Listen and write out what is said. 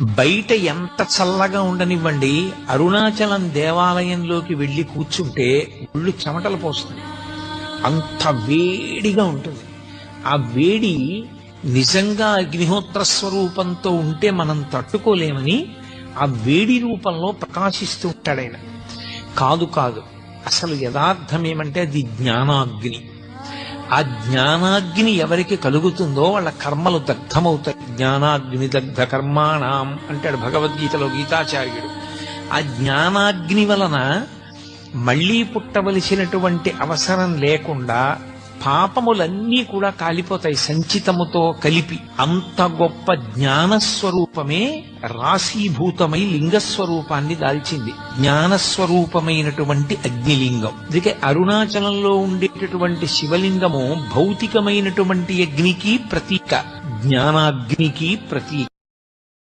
బయట ఎంత చల్లగా ఉండనివ్వండి, అరుణాచలం దేవాలయంలోకి వెళ్లి కూర్చుంటే ఒళ్ళు చెమటలు పోస్తుంది. అంత వేడిగా ఉంటుంది. ఆ వేడి నిజంగా అగ్నిహోత్ర స్వరూపంతో ఉంటే మనం తట్టుకోలేమని ఆ వేడి రూపంలో ప్రకాశిస్తూ ఉంటాడాయన. కాదు కాదు, అసలు యథార్థం ఏమంటే అది జ్ఞానాగ్ని. ఆ జ్ఞానాగ్ని ఎవరికి కలుగుతుందో వాళ్ళ కర్మలు దగ్ధమవుతాయి. జ్ఞానాగ్ని దగ్ధ కర్మాణం అంటాడు భగవద్గీతలో గీతాచార్యుడు. ఆ జ్ఞానాగ్ని వలన మళ్లీ పుట్టవలసినటువంటి అవసరం లేకుండా పాపములన్నీ కూడా కాలిపోతాయి సంచితముతో కలిపి. అంత గొప్ప జ్ఞానస్వరూపమే రాశీభూతమై లింగస్వరూపాన్ని దాల్చింది. జ్ఞానస్వరూపమైనటువంటి అగ్నిలింగం. అందుకే అరుణాచలంలో ఉండేటటువంటి శివలింగము భౌతికమైనటువంటి అగ్నికి ప్రతీక, జ్ఞానాగ్నికి ప్రతీక.